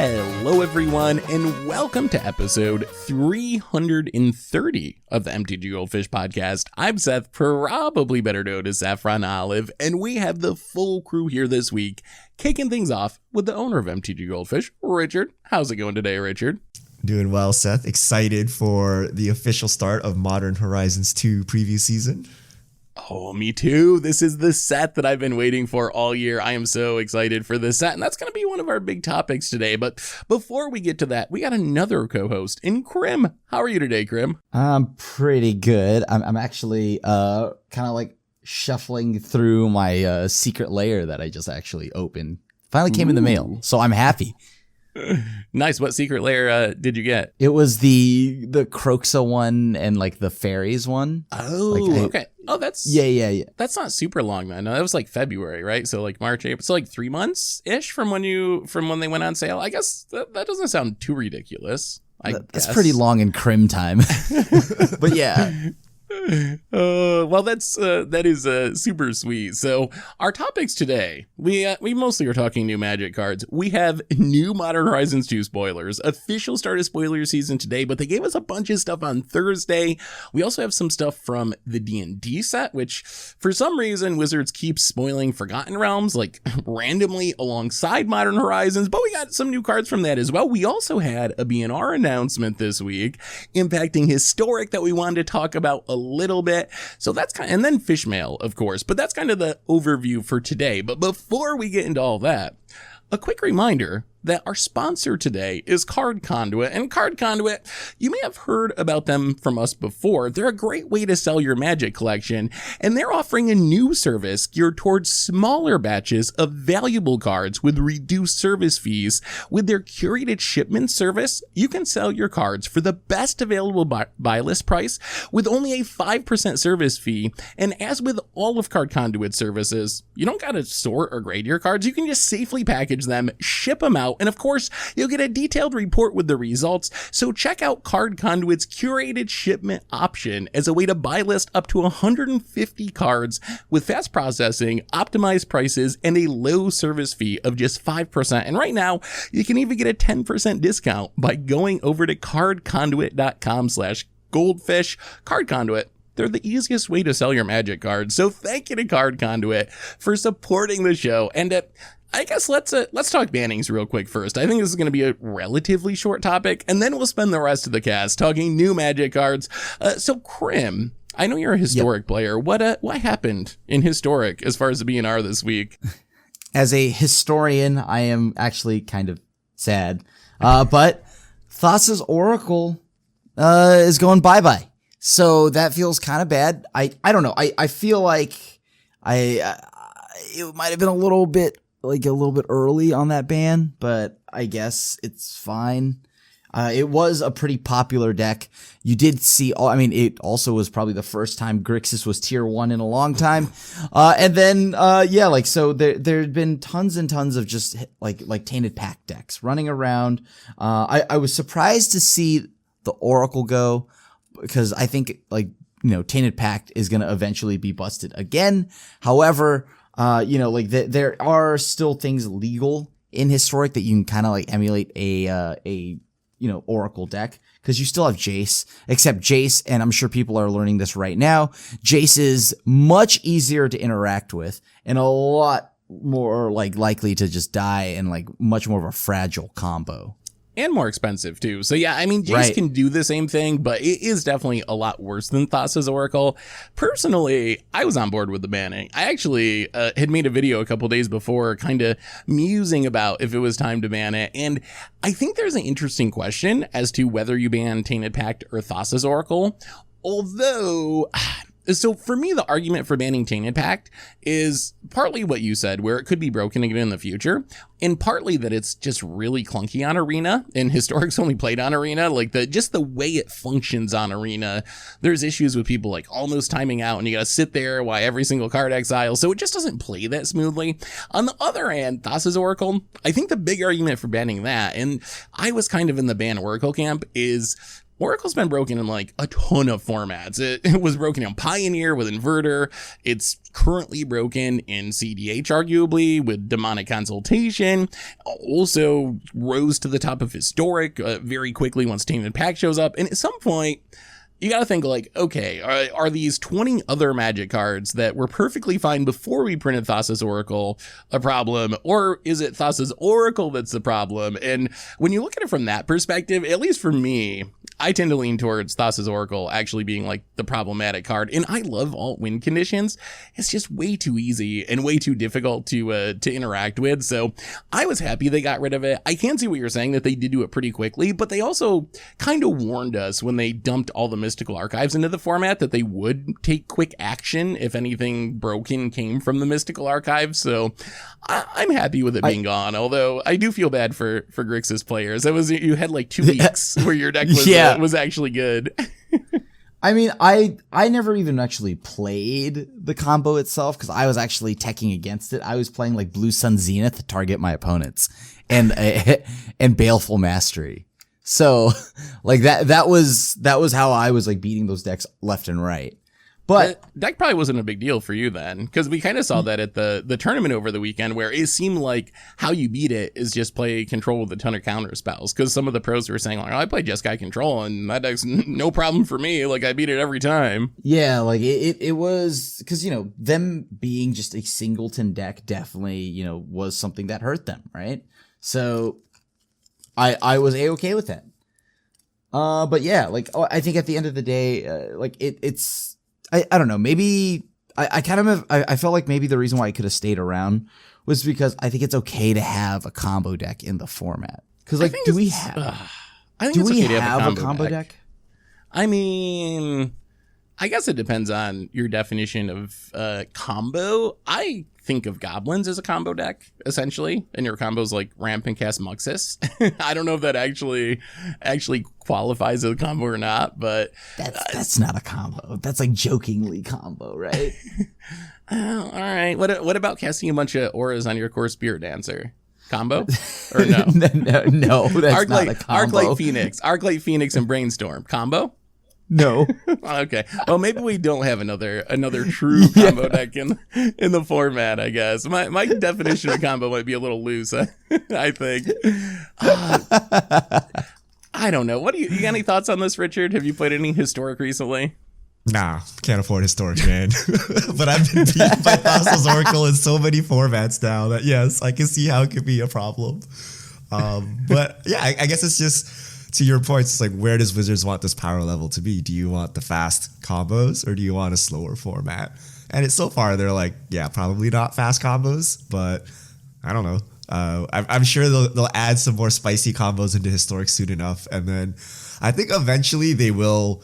Hello everyone, and welcome to episode 330 of the MTGGoldfish podcast. I'm Seth, probably better known as Saffron Olive, and we have the full crew here this week, kicking things off with the owner of MTGGoldfish, Richard. How's it going today, Richard? Doing well, Seth. Excited for the official start of Modern Horizons 2 preview season. Oh, me too. This is the set that I've been waiting for all year. I am so excited for this set, and that's going to be one of our big topics today. But before we get to that, we got another co-host in Krim. How are you today, Krim? I'm pretty good. I'm actually kind of like shuffling through my secret layer that I just actually opened. Finally came in the mail, so I'm happy. Nice. What secret layer did you get? It was the Croxa one and like the fairies one. Oh, okay. Oh, that's yeah. That's not super long then. No, that was like February, right? So like March, April. So like 3 months ish from when they went on sale. I guess that doesn't sound too ridiculous. That's pretty long in Crim time. But yeah. Well, that is super sweet. So our topics today, we mostly are talking new Magic cards. We have new Modern Horizons 2 spoilers, official start of spoiler season today, but they gave us a bunch of stuff on Thursday. We also have some stuff from the D&D set, which for some reason Wizards keeps spoiling Forgotten Realms like randomly alongside Modern Horizons, but we got some new cards from that as well. We also had a BNR announcement this week impacting Historic that we wanted to talk about a little bit. So that's and then Fishmail, of course, but that's kind of the overview for today. But before we get into all that, a quick reminder that our sponsor today is Card Conduit. And Card Conduit, you may have heard about them from us before. They're a great way to sell your Magic collection, and they're offering a new service geared towards smaller batches of valuable cards with reduced service fees. With their curated shipment service, you can sell your cards for the best available buy list price with only a 5% service fee. And as with all of Card Conduit services, you don't gotta sort or grade your cards. You can just safely package them, ship them out, and of course, you'll get a detailed report with the results. So check out Card Conduit's curated shipment option as a way to buy list up to 150 cards with fast processing, optimized prices, and a low service fee of just 5%. And right now, you can even get a 10% discount by going over to cardconduit.com/goldfish. Card Conduit, they're the easiest way to sell your Magic cards. So thank you to Card Conduit for supporting the show. And I guess let's talk bannings real quick first. I think this is going to be a relatively short topic, and then we'll spend the rest of the cast talking new Magic cards. So Krim, I know you're a Historic player. What happened in Historic as far as the BNR this week? As a historian, I am actually kind of sad. But Thassa's Oracle is going bye-bye. So that feels kind of bad. I don't know. I feel like it might have been a little bit early on that ban, but I guess it's fine. It was a pretty popular deck. You did see, it also was probably the first time Grixis was tier 1 in a long time. And then, so there had been tons and tons of just like Tainted Pact decks running around. I was surprised to see the Oracle go, because I think Tainted Pact is going to eventually be busted again. However, there are still things legal in Historic that you can kind of like emulate a Oracle deck, because you still have Jace, except Jace, and I'm sure people are learning this right now, Jace is much easier to interact with and a lot more likely to just die and much more of a fragile combo. And more expensive too. So yeah, Jace can do the same thing, but it is definitely a lot worse than Thassa's Oracle. Personally, I was on board with the banning. I actually had made a video a couple days before kind of musing about if it was time to ban it. And I think there's an interesting question as to whether you ban Tainted Pact or Thassa's Oracle. Although, so for me, the argument for banning Tainted Pact is partly what you said, where it could be broken again in the future, and partly that it's just really clunky on Arena, and Historic's only played on Arena. Just the way it functions on Arena, there's issues with people almost timing out, and you gotta sit there while every single card exiles, so it just doesn't play that smoothly. On the other hand, Thassa's Oracle, I think the big argument for banning that, and I was kind of in the ban Oracle camp, is Oracle's been broken in like a ton of formats. It was broken in Pioneer with Inverter. It's currently broken in CDH, arguably, with Demonic Consultation. Also rose to the top of Historic very quickly once Tainted Pact shows up. And at some point, you got to think like, okay, are these 20 other Magic cards that were perfectly fine before we printed Thassa's Oracle a problem? Or is it Thassa's Oracle that's the problem? And when you look at it from that perspective, at least for me, I tend to lean towards Thassa's Oracle actually being like the problematic card. And I love alt win conditions. It's just way too easy and way too difficult to interact with. So I was happy they got rid of it. I can see what you're saying, that they did do it pretty quickly, but they also kind of warned us when they dumped all the mystical archives into the format that they would take quick action if anything broken came from the mystical archives. So I'm happy with it being gone. Although I do feel bad for Grixis players. You had like 2 weeks where your deck was was actually good. I mean, I never even actually played the combo itself because I was actually teching against it. I was playing like Blue Sun Zenith to target my opponents and Baleful Mastery. So like that was how I was like beating those decks left and right. But that probably wasn't a big deal for you then, because we kind of saw that at the tournament over the weekend, where it seemed like how you beat it is just play control with a ton of counter spells. Because some of the pros were saying like, oh, I play Jeskai control and that deck's no problem for me. Like I beat it every time. Yeah, like it was because them being just a singleton deck definitely was something that hurt them, right? So I was A-okay with that. But yeah, like I think at the end of the day, like it's. I don't know. Maybe I felt like maybe the reason why I could have stayed around was because I think it's okay to have a combo deck in the format. Because like, do we have a combo deck? I mean, I guess it depends on your definition of combo. I think of goblins as a combo deck, essentially, and your combos like ramp and cast Muxus. I don't know if that actually qualifies as a combo or not, but that's not a combo. That's like jokingly combo, right? All right. What about casting a bunch of auras on your core Spirit Dancer? Combo or no? no, that's not a combo. Arclight Phoenix, and Brainstorm combo. No. Okay. Well, maybe we don't have another true combo deck in the format, I guess. My definition of combo might be a little loose, I think. I don't know. You got any thoughts on this, Richard? Have you played any Historic recently? Nah, can't afford Historic, man. But I've been beaten by Thassa's Oracle in so many formats now that, yes, I can see how it could be a problem. But yeah, I guess it's just, to your point, it's like, where does Wizards want this power level to be? Do you want the fast combos or do you want a slower format? And so far, they're like, yeah, probably not fast combos, but I don't know. I'm sure they'll add some more spicy combos into Historic soon enough. And then I think eventually they will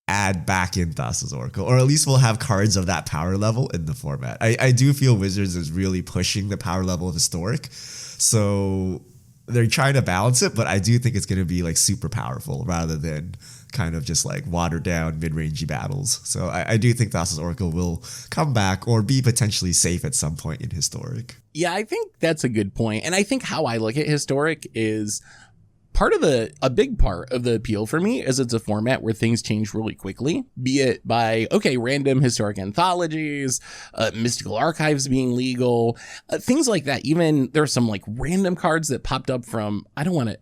add back in Thassa's Oracle, or at least we'll have cards of that power level in the format. I do feel Wizards is really pushing the power level of Historic. So they're trying to balance it, but I do think it's going to be like super powerful rather than kind of just like watered down mid-rangey battles. So I do think Thassa's Oracle will come back or be potentially safe at some point in Historic. Yeah, I think that's a good point. And I think how I look at Historic is a big part of the appeal for me is it's a format where things change really quickly, be it by, random historic anthologies, mystical archives being legal, things like that. Even there's some like random cards that popped up from,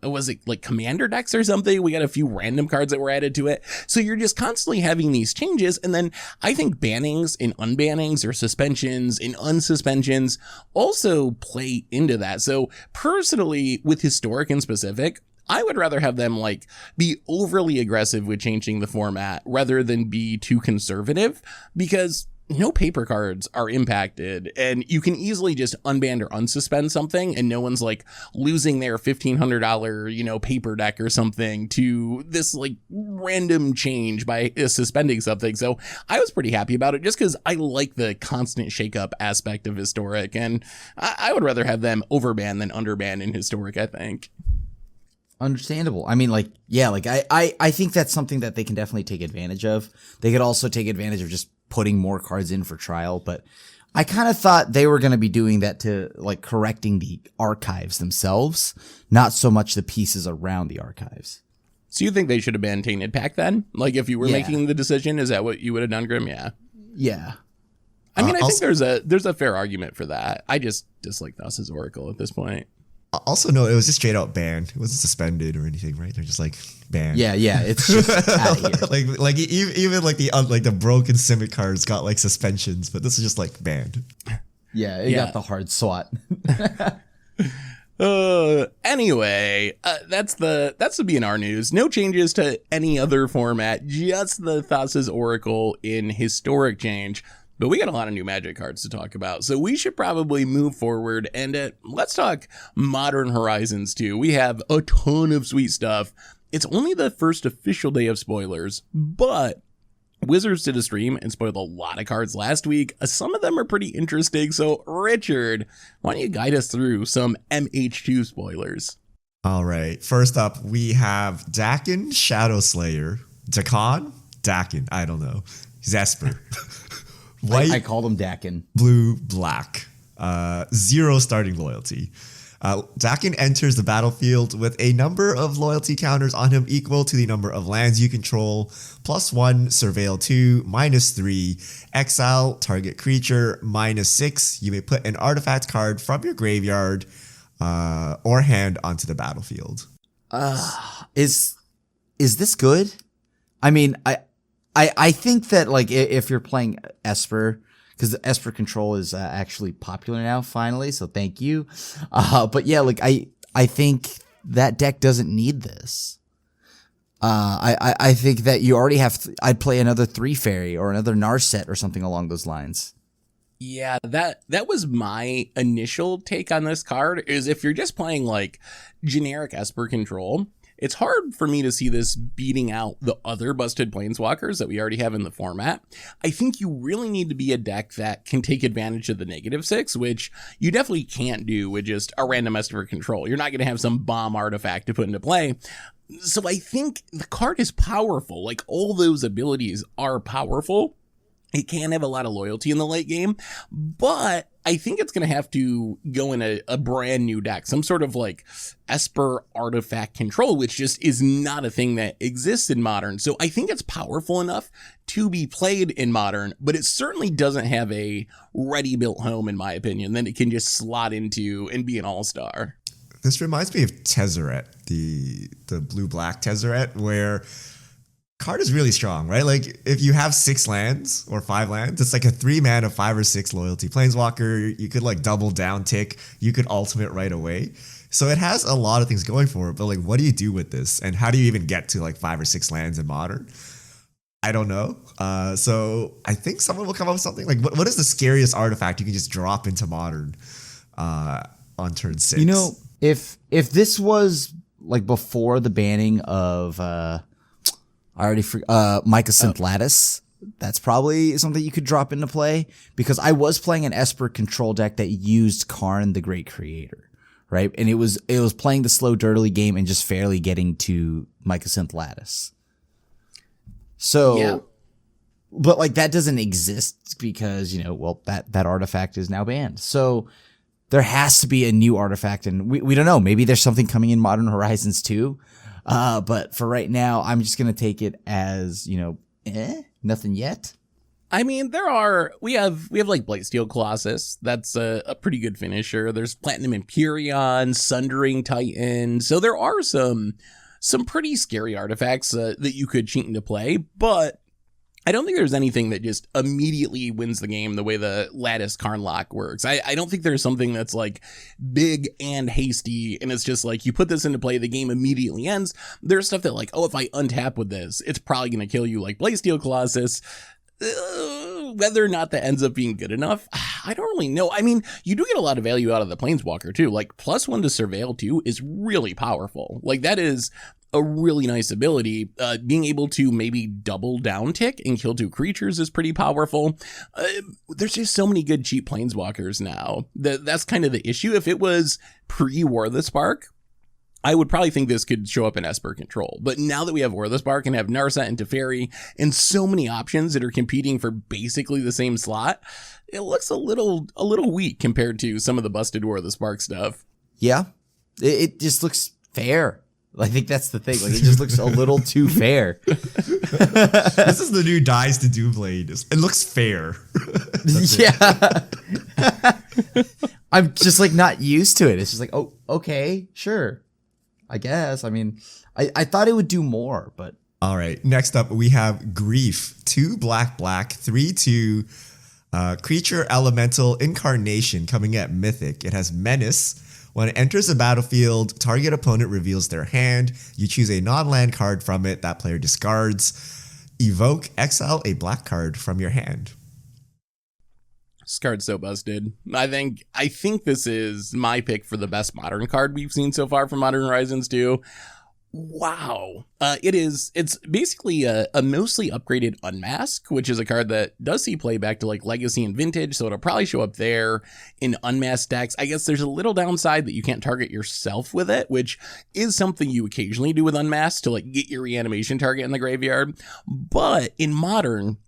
was it like commander decks or something? We got a few random cards that were added to it. So you're just constantly having these changes. And then I think bannings and unbannings or suspensions and unsuspensions also play into that. So personally, with Historic in specific, I would rather have them like be overly aggressive with changing the format rather than be too conservative, because no paper cards are impacted and you can easily just unban or unsuspend something and no one's like losing their $1,500, paper deck or something to this like random change by suspending something. So I was pretty happy about it just because I like the constant shakeup aspect of Historic, and I would rather have them overban than underban in Historic, I think. Understandable. I mean, I think that's something that they can definitely take advantage of. They could also take advantage of just putting more cards in for trial, but I kind of thought they were going to be doing that to like correcting the archives themselves, not so much the pieces around the archives. So you think they should have banned Tainted Pack then? Like if you were making the decision, is that what you would have done, Grim? Yeah. Yeah. I mean, I think there's a fair argument for that. I just dislike Thassa's Oracle at this point. Also, no, it was just straight out banned. It wasn't suspended or anything, right? They're just like banned. Yeah, it's just out of here. like even like the broken Simic cards got like suspensions, but this is just like banned. Yeah, it got the hard swat. Anyway, that's the BNR news. No changes to any other format, just the Thassa's Oracle in historic change. But we got a lot of new Magic cards to talk about, so we should probably move forward and let's talk Modern Horizons 2. We have a ton of sweet stuff. It's only the first official day of spoilers, but Wizards did a stream and spoiled a lot of cards last week. Some of them are pretty interesting, so Richard, why don't you guide us through some MH2 spoilers? All right, first up, we have Dakkon, Shadow Slayer, Dakkon, I don't know, Zesper. White, I called him Dakkon. Blue, black. 0 starting loyalty. Dakkon enters the battlefield with a number of loyalty counters on him equal to the number of lands you control. +1, Surveil 2, -3, exile target creature, -6. You may put an artifact card from your graveyard or hand onto the battlefield. Is this good? I mean, I think that like if you're playing Esper, because the Esper control is actually popular now finally, so thank you. But yeah, like I think that deck doesn't need this. I think that you already have. I'd play another 3 fairy or another Narset or something along those lines. Yeah, that was my initial take on this card. Is if you're just playing like generic Esper control, it's hard for me to see this beating out the other busted planeswalkers that we already have in the format. I think you really need to be a deck that can take advantage of the -6, which you definitely can't do with just a random Esper control. You're not going to have some bomb artifact to put into play. So I think the card is powerful. Like all those abilities are powerful. It can have a lot of loyalty in the late game, but I think it's going to have to go in a brand new deck, some sort of like Esper artifact control, which just is not a thing that exists in Modern. So I think it's powerful enough to be played in Modern, but it certainly doesn't have a ready-built home, in my opinion, that it can just slot into and be an all-star. This reminds me of Tezzeret, the blue-black Tezzeret, where card is really strong, right? Like if you have 6 lands or 5 lands, it's like a 3-mana 5 or 6 loyalty planeswalker. You could like double down tick. You could ultimate right away. So it has a lot of things going for it. But like, what do you do with this? And how do you even get to like 5 or 6 lands in Modern? I don't know. So I think someone will come up with something like, what is the scariest artifact you can just drop into Modern on turn 6? You know, if this was like before the banning of Mycosynth Lattice, that's probably something you could drop into play, because I was playing an Esper control deck that used Karn the Great Creator, right? And it was playing the slow dirtily game and just fairly getting to Mycosynth Lattice. So, yeah. But like that doesn't exist because, you know, well, that artifact is now banned. So there has to be a new artifact, and we don't know. Maybe there's something coming in Modern Horizons 2. But for right now, I'm just going to take it as, you know, nothing yet. I mean, we have like Blightsteel Colossus. That's a pretty good finisher. There's Platinum Empyrean, Sundering Titan. So there are some pretty scary artifacts that you could cheat into play, but I don't think there's anything that just immediately wins the game the way the Lattice Karn lock works. I don't think there's something that's like big and hasty and it's just like you put this into play, the game immediately ends. There's stuff that like, oh, if I untap with this, it's probably going to kill you, like Blightsteel Colossus. Whether or not that ends up being good enough, I don't really know. I mean, you do get a lot of value out of the Planeswalker too. Like +1 to Surveil 2 is really powerful. Like that is a really nice ability. Being able to maybe double down tick and kill 2 creatures is pretty powerful. There's just so many good cheap Planeswalkers now. That's kind of the issue. If it was pre-War of the Spark, I would probably think this could show up in Esper control. But now that we have War of the Spark and have Narset and Teferi and so many options that are competing for basically the same slot, it looks a little weak compared to some of the busted War of the Spark stuff. Yeah, it just looks fair. I think that's the thing. Like, it just looks a little too fair. This is the new Dies to Do blade. It looks fair. Yeah. I'm just like not used to it. It's just like, oh, okay, sure. I guess. I mean, I thought it would do more, but. All right. Next up, we have Grief. 2 black, 3/2 creature elemental incarnation coming at Mythic. It has Menace. When it enters the battlefield, target opponent reveals their hand. You choose a non-land card from it. That player discards. Evoke, exile a black card from your hand. This card's so busted. I think this is my pick for the best modern card we've seen so far from Modern Horizons 2. Wow. It's basically a mostly upgraded Unmask, which is a card that does see play back to like Legacy and Vintage, so it'll probably show up there in Unmasked decks. I guess there's a little downside that you can't target yourself with it, which is something you occasionally do with Unmasked to like get your reanimation target in the graveyard. But in Modern,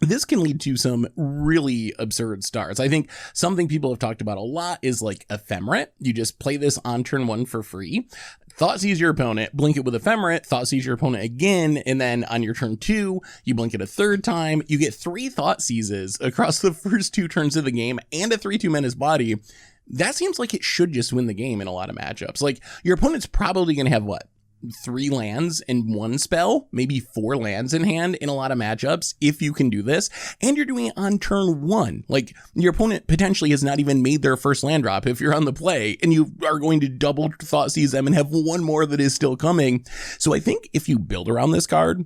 this can lead to some really absurd starts. I think something people have talked about a lot is like Ephemerate. You just play this on turn 1 for free. Thoughtseize your opponent, blink it with Ephemerate, Thoughtseize your opponent again, and then on your turn 2, you blink it a third time. You get 3 Thoughtseizes across the first 2 turns of the game and a 3/2 Menace body. That seems like it should just win the game in a lot of matchups. Like, your opponent's probably going to have what? 3 lands and 1 spell, maybe 4 lands in hand in a lot of matchups if you can do this, and you're doing it on turn 1. Like, your opponent potentially has not even made their first land drop if you're on the play, and you are going to double Thoughtseize them and have 1 more that is still coming. So I think if you build around this card,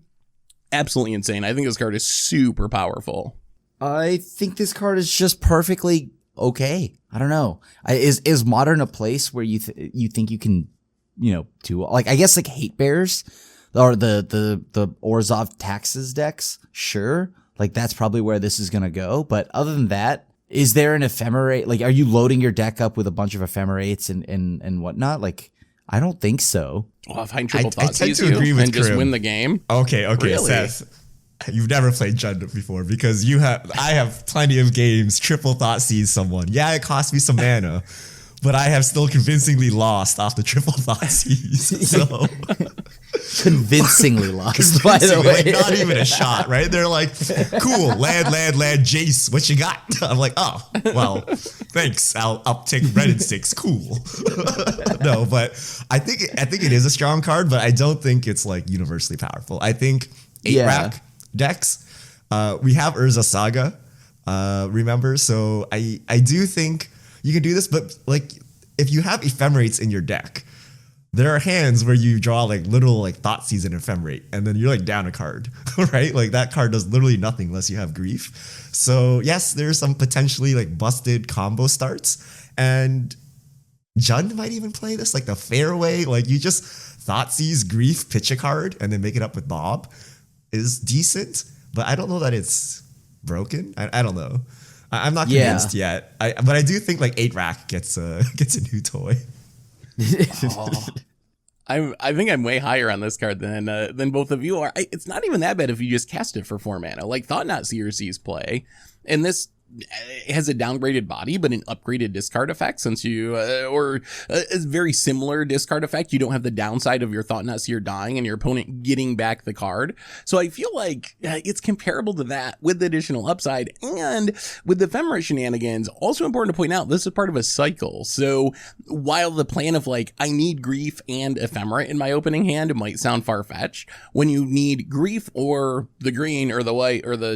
absolutely insane. I think this card is super powerful. I think this card is just perfectly okay. I don't know. Is Modern a place where you think you can, to like, I guess like Hate Bears or the Orzhov Taxes decks, sure, like that's probably where this is gonna go. But other than that, is there an Ephemerate? Like, are you loading your deck up with a bunch of Ephemerates and whatnot? Like, I don't think so. Well, if I triple I tend to agree you with and just Krim. win the game. Okay, Really? Seth. You've never played Jund before because I have plenty of games triple Thoughtseize someone. Yeah, it cost me some mana. But I have still convincingly lost off the triple Thoughtseize. So Convincingly lost, by the way. Like, not even a shot, right? They're like, cool, land, Jace, what you got? I'm like, oh, well, thanks. I'll take red and 6. Cool. No, but I think it is a strong card, but I don't think it's like universally powerful. I think 8-rack decks. We have Urza Saga, remember? So I do think you can do this, but like if you have Ephemerates in your deck, there are hands where you draw like little like Thoughtseize and Ephemerate, and then you're like down a card, right? Like that card does literally nothing unless you have Grief. So yes, there's some potentially like busted combo starts, and Jund might even play this like the fairway. Like you just Thoughtseize, Grief, pitch a card, and then make it up with Bob is decent, but I don't know that it's broken. I don't know. I'm not convinced yet. But I do think like 8-rack gets a new toy. I think I'm way higher on this card than both of you are. It's not even that bad if you just cast it for 4 mana. Like Thought-Knot Seer sees play, and this has a downgraded body but an upgraded discard effect, since you or a very similar discard effect. You don't have the downside of your Thought-Knot Seer dying and your opponent getting back the card. So I feel like it's comparable to that with the additional upside, and with the Ephemerate shenanigans. Also important to point out, this is part of a cycle. So while the plan of like, I need Grief and Ephemerate in my opening hand, it might sound far-fetched, when you need Grief or the green or the white or the,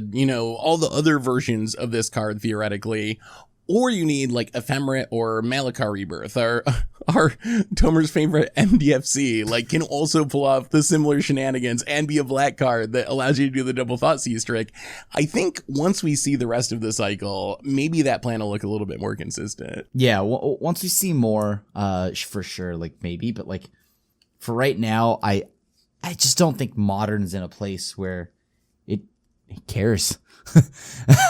all the other versions of this card theoretically, or you need like Ephemerate or Malakar Rebirth, or our Tomer's favorite MDFC, like can also pull off the similar shenanigans and be a black card that allows you to do the double Thoughtseize trick. I think once we see the rest of the cycle, maybe that plan will look a little bit more consistent. Yeah, once we see more, for sure, like maybe, but like for right now, I just don't think Modern's in a place where it cares.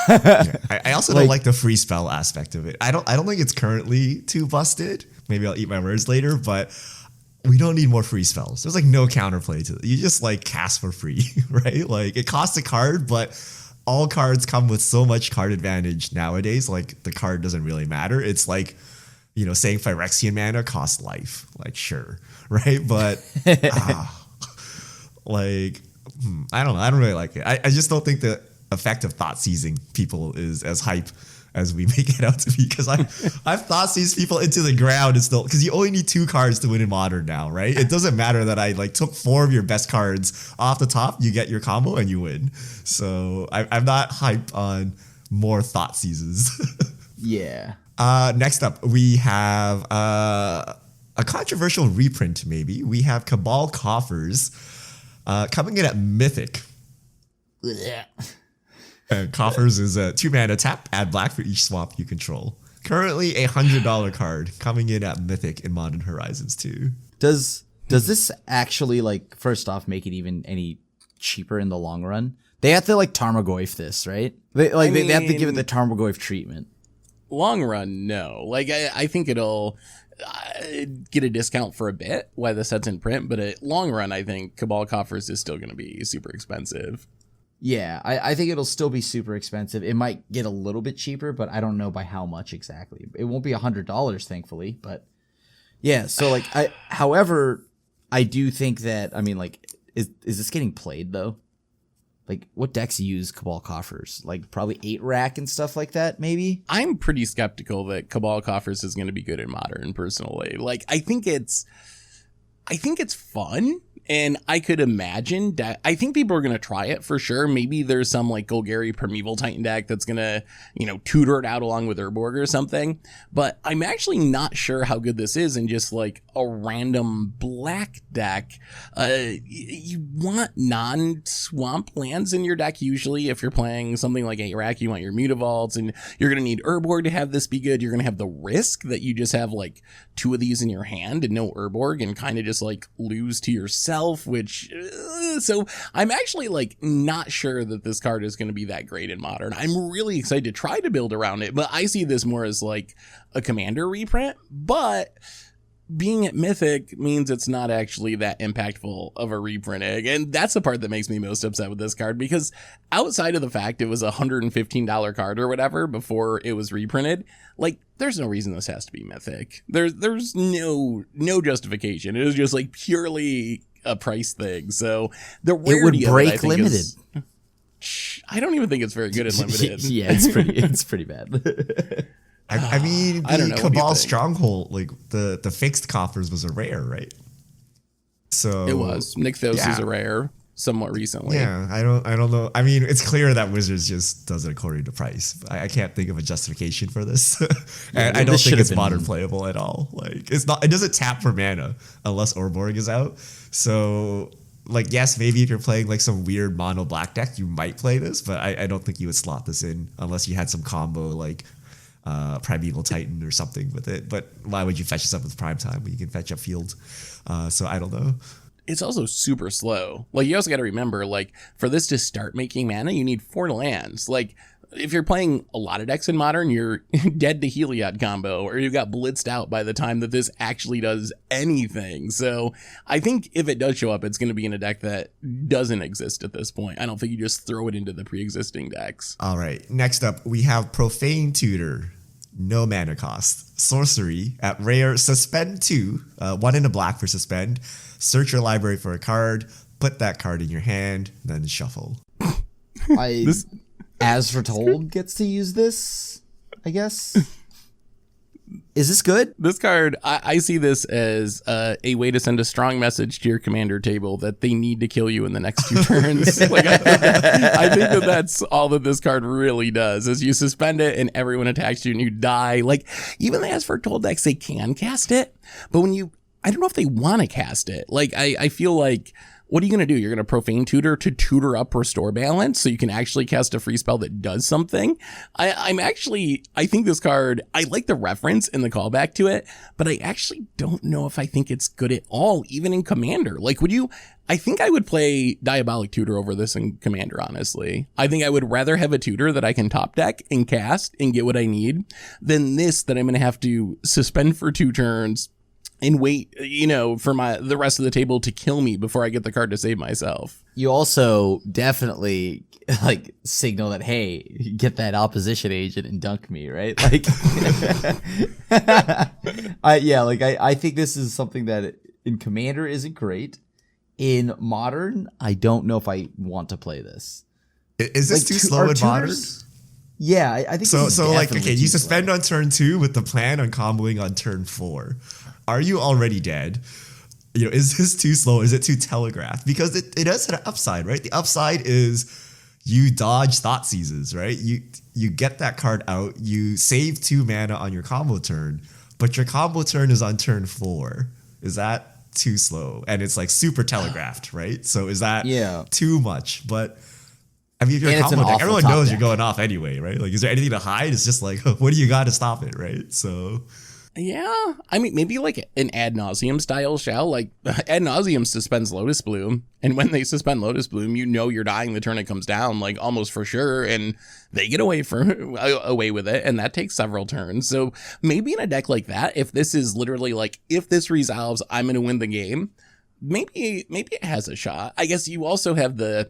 I also don't like the free spell aspect of it. I don't think it's currently too busted. Maybe I'll eat my words later, but we don't need more free spells. There's like no counterplay to it. You just like cast for free, right? Like it costs a card, but all cards come with so much card advantage nowadays. Like the card doesn't really matter. It's like, saying Phyrexian mana costs life. Like, sure, right? But I don't know. I don't really like it. I just don't think the effect of thought seizing people is as hype as we make it out to be, because I've thought seized people into the ground and still, because you only need 2 cards to win in Modern now, right? It doesn't matter that I took 4 of your best cards off the top, you get your combo and you win. So I'm not hyped on more thought seizes. Yeah. Next up, we have a controversial reprint, maybe. We have Cabal Coffers coming in at Mythic. Coffers is a 2-mana tap, add black for each swamp you control. Currently a $100 card, coming in at Mythic in Modern Horizons 2. Does this actually, first off, make it even any cheaper in the long run? They have to Tarmogoyf this, right? They have to give it the Tarmogoyf treatment. Long run, no. I think it'll get a discount for a bit while the set's in print, but at long run, I think Cabal Coffers is still going to be super expensive. Yeah, I think it'll still be super expensive. It might get a little bit cheaper, but I don't know by how much exactly. It won't be $100, thankfully, but yeah. So however, I do think that, is this getting played though? What decks use Cabal Coffers? Probably 8 rack and stuff like that, maybe? I'm pretty skeptical that Cabal Coffers is going to be good in Modern, personally. I think it's fun. And I could imagine that I think people are going to try it for sure. Maybe there's some Golgari Primeval Titan deck that's going to, tutor it out along with Urborg or something. But I'm actually not sure how good this is in just a random black deck. You want non-swamp lands in your deck usually. If you're playing something like Arak, you want your Mutavaults, and you're going to need Urborg to have this be good. You're going to have the risk that you just have 2 of these in your hand and no Urborg and kind of just lose to yourself. Which so I'm actually not sure that this card is going to be that great in Modern. I'm really excited to try to build around it, but I see this more as a Commander reprint. But being at Mythic means it's not actually that impactful of a reprinting, and that's the part that makes me most upset with this card, because outside of the fact it was a $115 card or whatever before it was reprinted, there's no reason this has to be Mythic. There's no justification. It was just purely a price thing. So the rarity it would break of it, I think, limited. I don't even think it's very good in limited. Yeah, it's pretty bad. I mean, I don't know. The Cabal Stronghold, the fixed coffers was a rare, right? So it was. Nykthos is a rare somewhat recently. Yeah, I don't know. I mean, it's clear that Wizards just does it according to price. I can't think of a justification for this. And I don't think it's Modern playable at all. It's not. It doesn't tap for mana unless Urborg is out. So yes, maybe if you're playing some weird mono black deck, you might play this, but I don't think you would slot this in unless you had some combo Primeval Titan or something with it. But why would you fetch this up with Prime Time when you can fetch up Field? So I don't know. It's also super slow. You also got to remember, for this to start making mana, you need 4 lands. If you're playing a lot of decks in Modern, you're dead to Heliod combo, or you got blitzed out by the time that this actually does anything. So I think if it does show up, it's going to be in a deck that doesn't exist at this point. I don't think you just throw it into the pre-existing decks. All right. Next up, we have Profane Tutor. No mana cost. Sorcery at rare. Suspend 2. 1 in a black for suspend. Search your library for a card. Put that card in your hand. Then shuffle. As Foretold gets to use this, I guess. Is this good? This card, I see this as a way to send a strong message to your commander table that they need to kill you in the next 2 turns. I think that that's all that this card really does, is you suspend it and everyone attacks you and you die. Even the As Foretold decks, they can cast it, but I don't know if they want to cast it. I feel what are you going to do? You're going to Profane Tutor to tutor up Restore Balance so you can actually cast a free spell that does something? I think this card, I like the reference and the callback to it, but I actually don't know if I think it's good at all, even in Commander. I think I would play Diabolic Tutor over this in Commander, honestly. I think I would rather have a tutor that I can top deck and cast and get what I need than this that I'm going to have to suspend for 2 turns, and wait, for the rest of the table to kill me before I get the card to save myself. You also definitely like signal that, hey, get that opposition agent and dunk me, right? Like, I think this is something that in Commander isn't great. In Modern, I don't know if I want to play this. Is this too slow in Modern? Yeah, I think so. Okay, you suspend on turn 2 with the plan on comboing on turn 4. Are you already dead? Is this too slow? Is it too telegraphed? Because it does have an upside, right? The upside is you dodge Thought Seizes, right? You get that card out, you save 2 mana on your combo turn, but your combo turn is on turn 4. Is that too slow? And it's like super telegraphed, right? So is that too much? But I mean, if you're a combo deck, everyone knows you're going off anyway, right? Like, is there anything to hide? It's just like, what do you got to stop it, right? So... Yeah, I mean, maybe like an Ad Nauseam style shell. Like, Ad Nauseam suspends Lotus Bloom, and when they suspend Lotus Bloom, you're dying the turn it comes down, like almost for sure, and they get away with it, and that takes several turns. So maybe in a deck like that, if this is literally like, if this resolves, I'm going to win the game, maybe it has a shot. I guess you also have the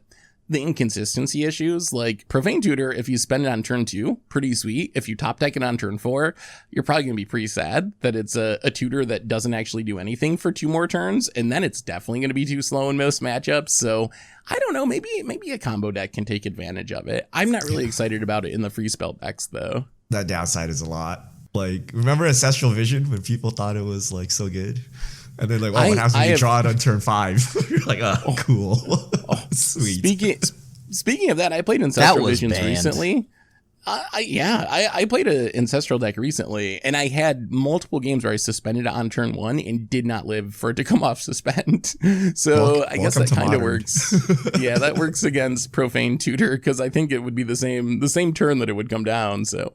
inconsistency issues, like Profane Tutor, if you spend it on turn 2, pretty sweet. If you top deck it on turn 4, you're probably going to be pretty sad that it's a tutor that doesn't actually do anything for 2 more turns, and then it's definitely going to be too slow in most matchups. So I don't know, maybe a combo deck can take advantage of it. I'm not really excited about it in the free spell decks, though. That downside is a lot. Like, remember Ancestral Vision when people thought it was like so good? And then like, what happens when you draw it on turn 5? You're like, cool. Sweet. Speaking of that, I played Ancestral Visions recently. I played an Ancestral deck recently, and I had multiple games where I suspended it on turn 1 and did not live for it to come off suspend. So I guess that kind of works. Yeah, that works against Profane Tutor, because I think it would be the same turn that it would come down. So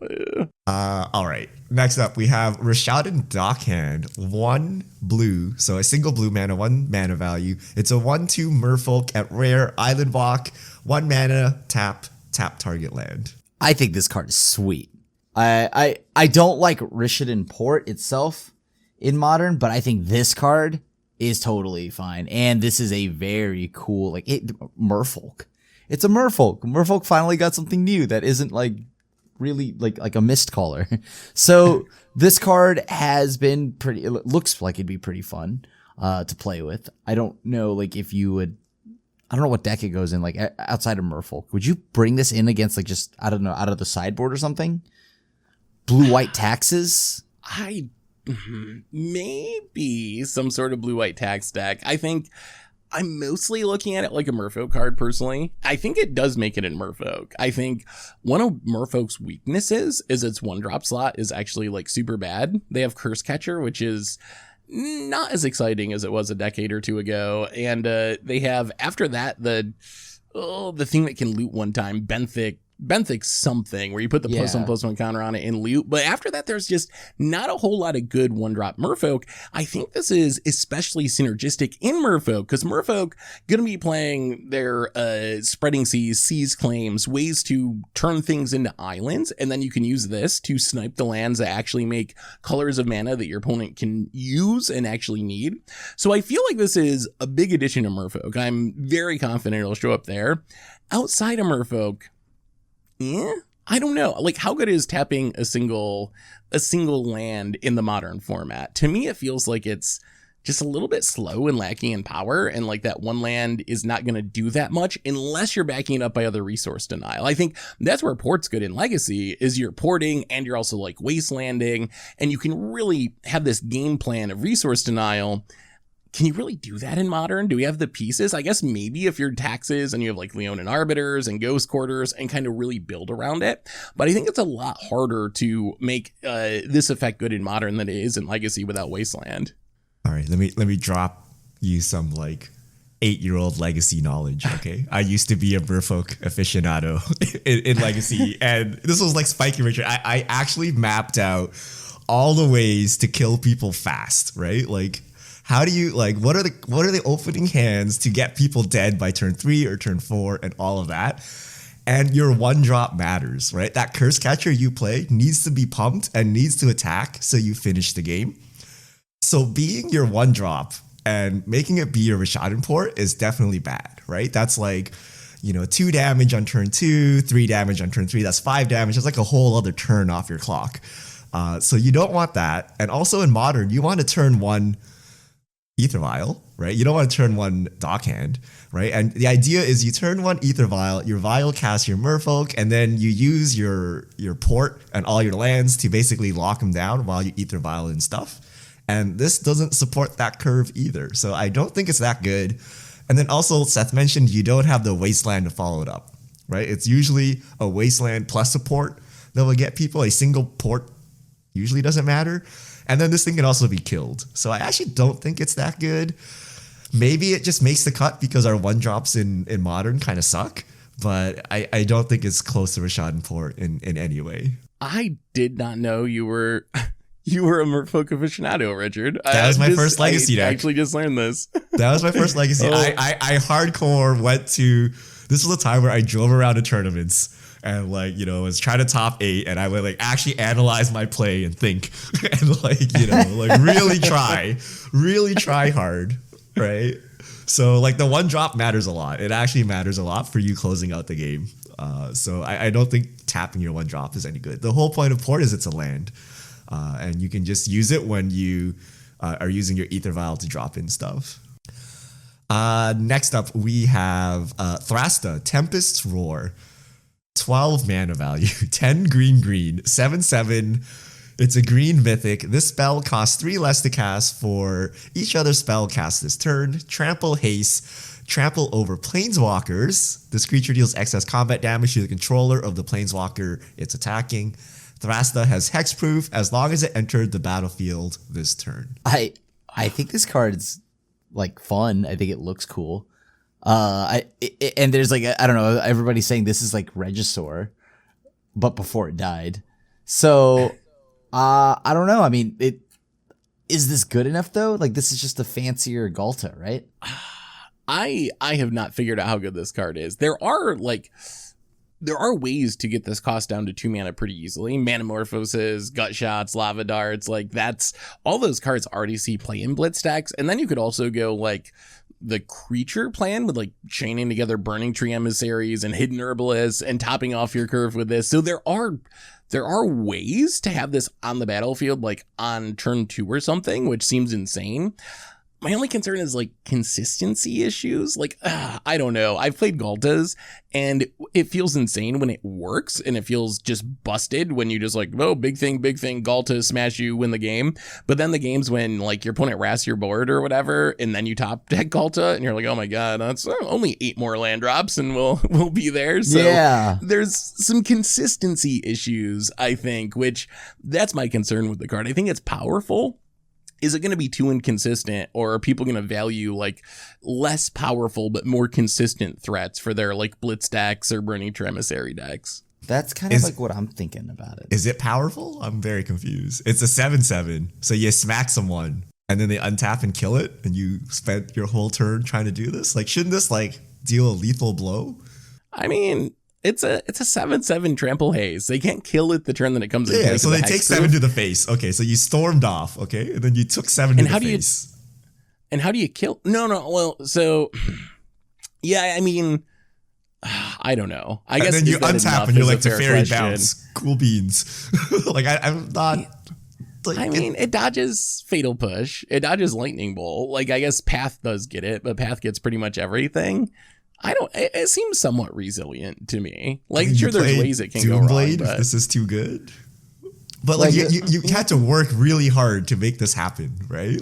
all right. Next up, we have Rishadan Dockhand, 1 blue, so a single blue mana, 1 mana value. It's a 1/2 merfolk at rare, island walk, 1 mana, tap target land. I think this card is sweet. I don't like Rishadan Port itself in Modern, but I think this card is totally fine. And this is a very cool, Merfolk. It's a Merfolk. Merfolk finally got something new that isn't like really like a mist caller. So this card has been pretty, it looks like it'd be pretty fun to play with. I don't know if you would, I don't know what deck it goes in, like outside of Merfolk. Would you bring this in against just, I don't know, out of the sideboard or something? Blue-white taxes? Maybe some sort of blue-white tax deck. I think I'm mostly looking at it like a Merfolk card, personally. I think it does make it in Merfolk. I think one of Merfolk's weaknesses is its 1-drop slot is actually super bad. They have Curse Catcher, which is not as exciting as it was a decade or 2 ago. And they have, after that, the thing that can loot one time, Benthic something, where you put the +1/+1 counter on it and loot. But after that, there's just not a whole lot of good 1-drop Merfolk. I think this is especially synergistic in Merfolk, because Merfolk going to be playing their Spreading Seas, Seize Claims, ways to turn things into islands, and then you can use this to snipe the lands that actually make colors of mana that your opponent can use and actually need. So I feel like this is a big addition to Merfolk. I'm very confident it'll show up there. Outside of Merfolk, I don't know. How good is tapping a single land in the Modern format? To me, it feels like it's just a little bit slow and lacking in power, and that one land is not going to do that much unless you're backing it up by other resource denial. I think that's where Port's good in Legacy, is you're porting and you're also wastelanding, and you can really have this game plan of resource denial. Can you really do that in Modern? Do we have the pieces? I guess maybe if you're taxes and you have Leonin Arbiters and Ghost Quarters and kind of really build around it. But I think it's a lot harder to make this effect good in Modern than it is in Legacy without Wasteland. All right, let me drop you some 8-year-old Legacy knowledge, okay? I used to be a Merfolk aficionado in Legacy, and this was Spiky Richard. I actually mapped out all the ways to kill people fast, right? How do you what are the opening hands to get people dead by turn 3 or turn 4 and all of that? And your 1-drop matters, right? That Curse Catcher you play needs to be pumped and needs to attack so you finish the game. So being your 1-drop and making it be your Rishadan port is definitely bad, right? That's like, 2 damage on turn 2, 3 damage on turn 3. That's 5 damage. That's like a whole other turn off your clock. So you don't want that. And also in Modern, you want to turn 1 Ether Vial, right? You don't want to turn 1 Dockhand, right? And the idea is you turn 1 Ether Vial, your Vial casts your Merfolk, and then you use your port and all your lands to basically lock them down while you Ether Vial and stuff. And this doesn't support that curve either. So I don't think it's that good. And then also, Seth mentioned you don't have the Wasteland to follow it up, right? It's usually a Wasteland plus a port that will get people. A single port usually doesn't matter. And then this thing can also be killed. So I actually don't think it's that good. Maybe it just makes the cut because our 1-drops in Modern kind of suck. But I don't think it's close to Rishadan port in any way. I did not know you were... You were a Merfolk aficionado, Richard. That was my first legacy deck. I actually just learned this. That was my first legacy. I hardcore went to... This was a time where I drove around to tournaments and was trying to top 8, and I would actually analyze my play and think and really try hard, right? So the 1-drop matters a lot. It actually matters a lot for you closing out the game. So I don't think tapping your 1-drop is any good. The whole point of port is it's a land. And you can just use it when you are using your Ether Vial to drop in stuff. Next up, we have Thrasta, Tempest's Roar. 12 mana value, 10 green, 7/7. It's a green mythic. This spell costs 3 less to cast for each other spell cast this turn. Trample, haste, trample over planeswalkers. This creature deals excess combat damage to the controller of the planeswalker it's attacking. Thrasta has hexproof as long as it entered the battlefield this turn. I think this card's fun. I think it looks cool. And there's I don't know, everybody's saying this is Regisaur, but before it died. So I don't know. I mean, is this good enough though? This is just a fancier Galta, right? I have not figured out how good this card is. There are ways to get this cost down to 2 mana pretty easily. Manamorphoses, Gut Shots, Lava Darts, that's all those cards already see play in Blitz stacks. And then you could also go the creature plan with chaining together Burning Tree Emissaries and Hidden Herbalists and topping off your curve with this. So there are ways to have this on the battlefield on turn 2 or something, which seems insane. My only concern is consistency issues. I don't know. I've played Galtas and it feels insane when it works and it feels just busted when you just big thing, Galta, smash you, win the game. But then the games when your opponent rasts your board or whatever, and then you top deck Galta and you're oh my God, that's only 8 more land drops and we'll be there. So yeah, there's some consistency issues, I think, which that's my concern with the card. I think it's powerful. Is it going to be too inconsistent, or are people going to value less powerful but more consistent threats for their Blitz decks or Burning Tree Emissary decks? That's kind of what I'm thinking about it. Is it powerful? I'm very confused. It's a 7/7, so you smack someone and then they untap and kill it, and you spent your whole turn trying to do this. Shouldn't this deal a lethal blow? I mean, it's a 7/7 trample haze. They can't kill it the turn that it comes in. Yeah, so they take 7 to the face. Okay, so you stormed off. Okay, and then you took 7 to the face. And how do you kill? No. Well, so yeah, I mean, I don't know. I guess then you untap and you're to fairy bounce. Cool beans. I'm not. I mean, it dodges Fatal Push. It dodges Lightning Bolt. I guess Path does get it, but Path gets pretty much everything. It seems somewhat resilient to me. Sure, there's ways it can go wrong, but this is too good. But you had to work really hard to make this happen, right?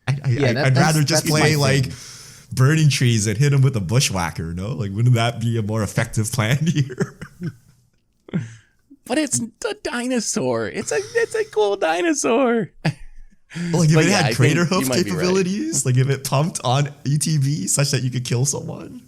I'd rather just play Burning Trees and hit them with a Bushwhacker. No, wouldn't that be a more effective plan here? But it's a dinosaur. It's a cool dinosaur. If it had Crater Hoof capabilities, if it pumped on ETB such that you could kill someone.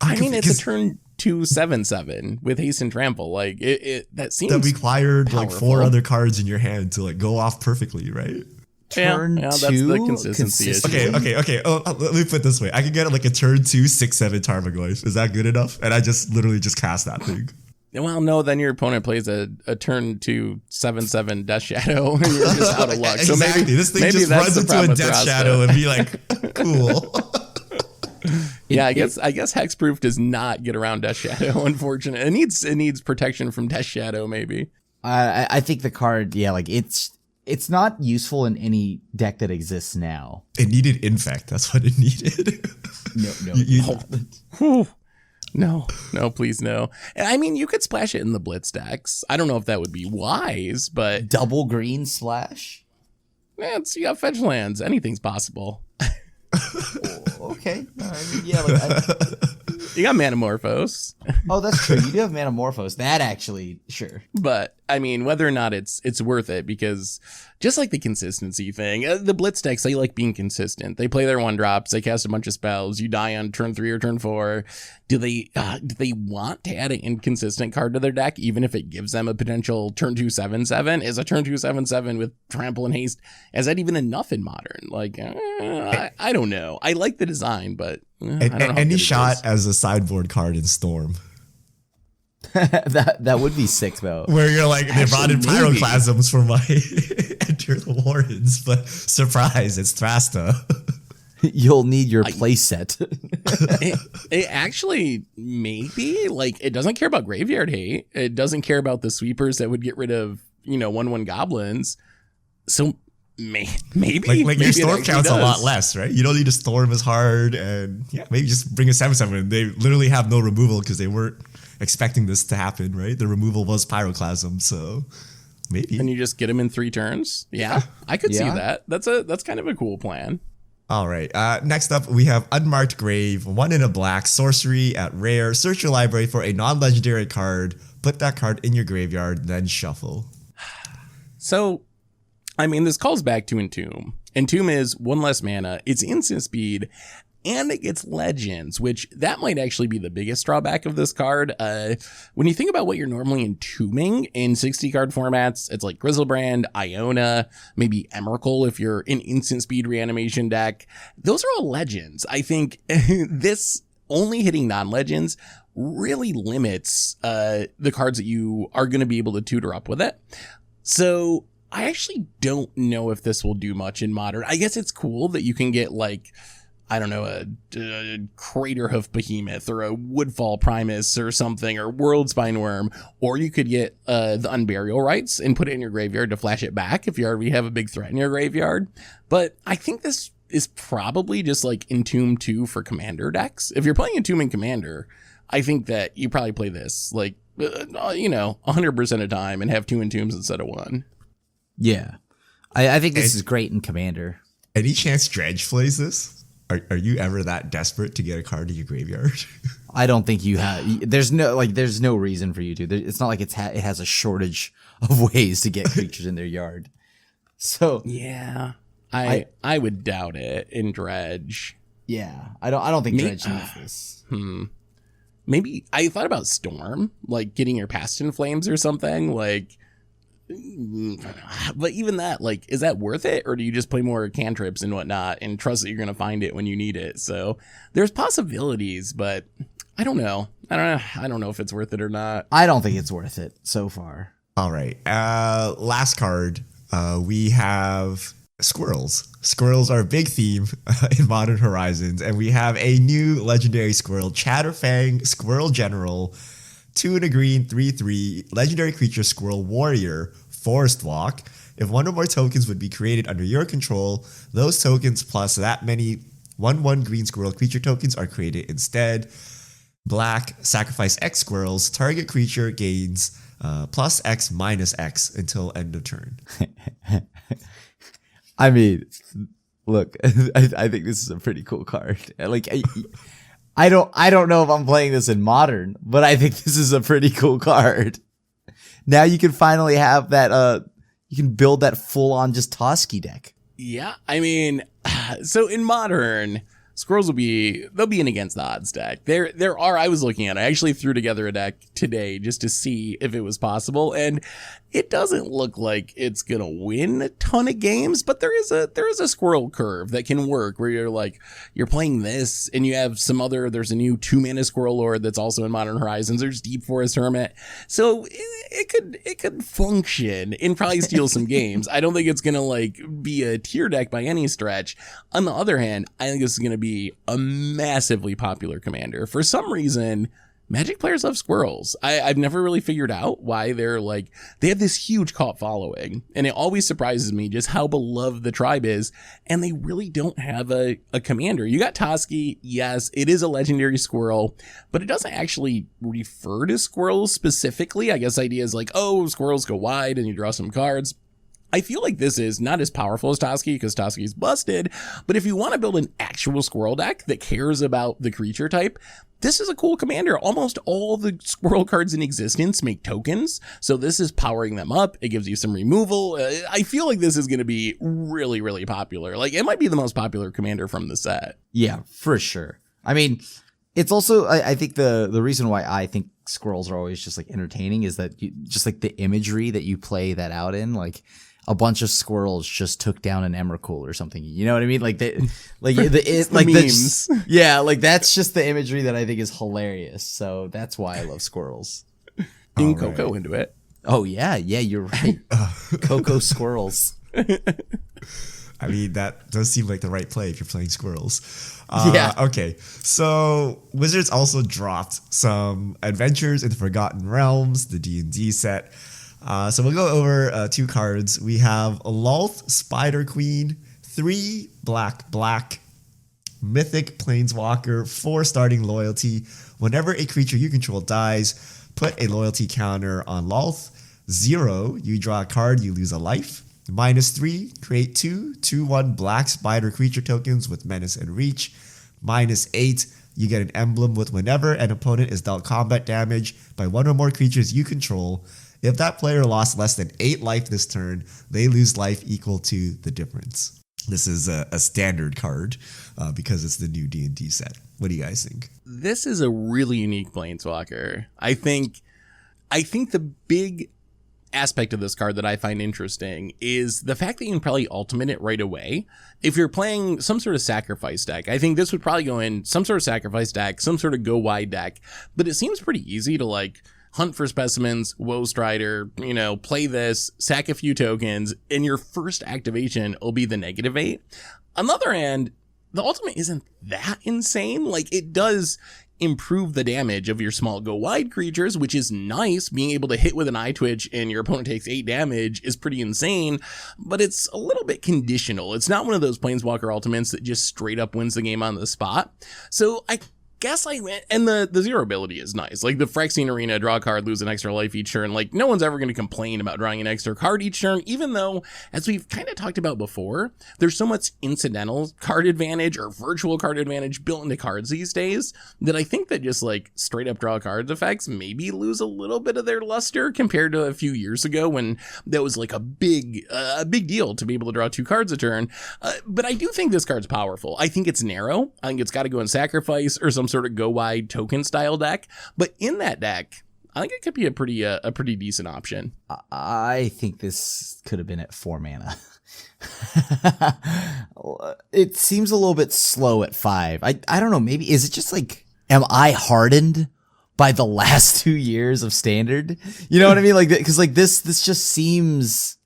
I mean, it's a turn 2 7/7 with haste and trample. That seems that required powerful. 4 other cards in your hand to go off perfectly, right? Turn 2, that's the consistency issue. Okay. Let me put it this way: I could get a turn 2 6/7 Tarmogoyf. Is that good enough? And I just literally just cast that thing. Well, no, then your opponent plays a turn 2 7/7 Death Shadow, and you're just out of luck. Exactly. So maybe this thing maybe just that's runs the into problem a with Death Thrasta. Shadow and be like, cool. Yeah, I guess Hexproof does not get around Death Shadow. Unfortunately, it needs protection from Death Shadow. Maybe. I think the card, yeah, like it's not useful in any deck that exists now. It needed Infect. That's what it needed. No. No, please no. And I mean, you could splash it in the Blitz decks. I don't know if that would be wise, but Double green splash? you got fetch lands. Anything's possible. Okay. I mean, yeah, like You got Manamorphose. oh, that's true. You do have Manamorphose. That actually, sure. But I mean, whether or not it's worth it, because just like the consistency thing, the Blitz decks, they like being consistent. They play their 1-drops, they cast a bunch of spells, you die on turn 3 or turn 4. Do they want to add an inconsistent card to their deck, even if it gives them a potential turn 2 7/7? Is a turn 2 7/7 with trample and haste, is that even enough in Modern? Like, I don't know. I like the design, but I don't know how Any good it shot is. as a sideboard card in Storm. that would be sick though. Where you're like, they brought in Actually, maybe. Pyroclasms for my Enter the Wardens, but surprise, it's Thrasta. You'll need your playset. It actually maybe, like, it doesn't care about graveyard hate. It doesn't care about the sweepers that would get rid of 1/1 goblins. So maybe Like maybe your it storm actually counts a lot does. less, right? You don't need to storm as hard, and yeah, maybe just bring a 7/7. They literally have no removal because they weren't expecting this to happen, right? The removal was Pyroclasm, so maybe. And you just get them in 3 turns. Yeah, I could see Yeah. that. That's kind of a cool plan. All right. Next up, we have Unmarked Grave, 1 in a black, sorcery at rare. Search your library for a non-legendary card. Put that card in your graveyard, then shuffle. So, I mean, this calls back to Entomb. Entomb is 1 less mana. It's instant speed, and it gets legends, which that might actually be the biggest drawback of this card. When you think about what you're normally entombing in 60 card formats, it's like Grizzlebrand, Iona, maybe Emrakul if you're an instant speed reanimation deck. Those are all legends. I think this only hitting non-legends really limits the cards that you are going to be able to tutor up with it. So I actually don't know if this will do much in Modern. I guess it's cool that you can get, like, I don't know, a Craterhoof Behemoth or a Woodfall Primus or something, or Worldspine Worm, or you could get the Unburial Rites and put it in your graveyard to flash it back if you already have a big threat in your graveyard. But I think this is probably just like Entomb 2 for Commander decks. If you're playing Entomb in Commander, I think that you probably play this like 100% of the time and have 2 Entombs instead of 1. Yeah. I think this is great in Commander. Any chance Dredge plays this? Are you ever that desperate to get a card in your graveyard? I don't think you have. There's no reason for you to. It's not like it has a shortage of ways to get creatures in their yard. So Yeah, I would doubt it in Dredge. yeah, I don't think Dredge needs this. Maybe I thought about Storm, like getting your Past in Flames or something, like. But even that, like, is that worth it, or do you just play more cantrips and whatnot and trust that you're gonna find it when you need it? So there's possibilities, but I don't know. I don't know if it's worth it or not. I don't think it's worth it so far. All right. Last card. We have squirrels. Squirrels are a big theme in Modern Horizons, and we have a new legendary squirrel, Chatterfang Squirrel General. 2 and a green, 3/3, legendary creature Squirrel Warrior, Forest Walk. If 1 or more tokens would be created under your control, those tokens plus that many 1/1 green squirrel creature tokens are created instead. Black, sacrifice X squirrels, target creature gains plus X minus X until end of turn. I mean, look, I think this is a pretty cool card. Like, I don't know if I'm playing this in Modern, but I think this is a pretty cool card. Now you can finally have that. You can build that full on just Toski deck. Yeah, I mean, so in Modern, squirrels they'll be an against the odds deck. I was looking at it. I actually threw together a deck today just to see if it was possible, and it doesn't look like it's gonna win a ton of games, but there is a squirrel curve that can work where you're playing this and you have there's a new 2-mana Squirrel Lord that's also in Modern Horizons. There's Deep Forest Hermit, so it could function and probably steal some games. I don't think it's gonna be a tier deck by any stretch. On the other hand, I think this is gonna be a massively popular commander. For some reason, Magic players love squirrels. I've never really figured out why they have this huge cult following, and it always surprises me just how beloved the tribe is, and they really don't have a commander. You got Toski, yes, it is a legendary squirrel, but it doesn't actually refer to squirrels specifically. I guess the idea is squirrels go wide and you draw some cards. I feel like this is not as powerful as Toski because Toski's busted, but if you want to build an actual squirrel deck that cares about the creature type, this is a cool commander. Almost all the squirrel cards in existence make tokens, so this is powering them up. It gives you some removal. I feel like this is going to be really, really popular. It might be the most popular commander from the set. Yeah, for sure. I mean, it's also, I think the reason why I think squirrels are always just entertaining is that the imagery that you play that out in, a bunch of squirrels just took down an Emrakul or something. You know what I mean? Memes. That's just the imagery that I think is hilarious. So that's why I love squirrels. Being Coco into it. Oh yeah, you're right. Coco squirrels. I mean, that does seem like the right play if you're playing squirrels. Yeah. Okay, so Wizards also dropped some Adventures in the Forgotten Realms, the D&D set. So we'll go over 2 cards. We have a Lolth Spider Queen, 3 black, Mythic Planeswalker, 4 starting loyalty. Whenever a creature you control dies, put a loyalty counter on Lolth. 0, you draw a card, you lose a life. -3, create 2 2/1 black spider creature tokens with menace and reach. -8, you get an emblem with whenever an opponent is dealt combat damage by 1 or more creatures you control. If that player lost less than 8 life this turn, they lose life equal to the difference. This is a standard card because it's the new D&D set. What do you guys think? This is a really unique Planeswalker. I think the big aspect of this card that I find interesting is the fact that you can probably ultimate it right away. If you're playing some sort of sacrifice deck, I think this would probably go in some sort of sacrifice deck, some sort of go wide deck, but it seems pretty easy to hunt for specimens, Woe Strider, play this, sack a few tokens, and your first activation will be the -8. On the other hand, the ultimate isn't that insane. It does improve the damage of your small go wide creatures, which is nice. Being able to hit with an eye twitch and your opponent takes 8 damage is pretty insane, but it's a little bit conditional. It's not one of those Planeswalker ultimates that just straight up wins the game on the spot. So I guess I went, and the 0 ability is nice. The Phyrexian Arena, draw a card, lose an extra life each turn. No one's ever going to complain about drawing an extra card each turn, even though, as we've kind of talked about before, there's so much incidental card advantage or virtual card advantage built into cards these days that I think that just straight up draw cards effects maybe lose a little bit of their luster compared to a few years ago when that was a big deal to be able to draw 2 cards a turn. But I do think this card's powerful. I think it's narrow. I think it's got to go in sacrifice or some sort of go wide token style deck, but in that deck I think it could be a pretty decent option. I think this could have been at 4 mana. It seems a little bit slow at 5. I don't know, maybe is it just am I hardened by the last 2 years of standard? You know what I mean? Because this just seems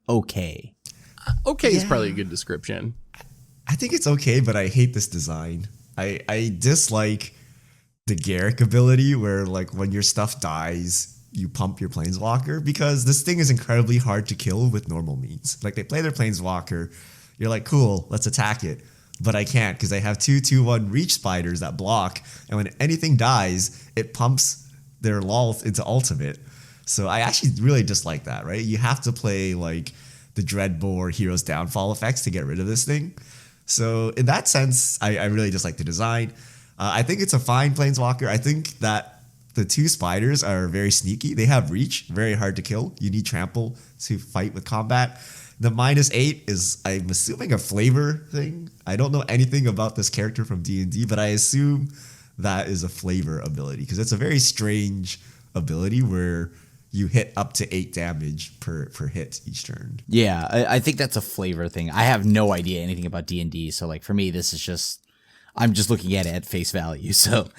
okay. Okay is probably a good description. I think it's okay, but I hate this design. I dislike the Garrick ability where when your stuff dies, you pump your Planeswalker, because this thing is incredibly hard to kill with normal means. They play their Planeswalker, you're cool, let's attack it. But I can't because I have 2/2/1 reach spiders that block, and when anything dies, it pumps their Lolth into ultimate. So I actually really dislike that, right? You have to play the Dreadbore Hero's Downfall effects to get rid of this thing. So in that sense, I really just like the design. I think it's a fine Planeswalker. I think that the 2 spiders are very sneaky. They have reach, very hard to kill. You need trample to fight with combat. The -8 is, I'm assuming, a flavor thing. I don't know anything about this character from D&D, but I assume that is a flavor ability because it's a very strange ability where you hit up to 8 damage per hit each turn. Yeah, I think that's a flavor thing. I have no idea anything about D&D, so like for me, this is just I'm just looking at it at face value. So,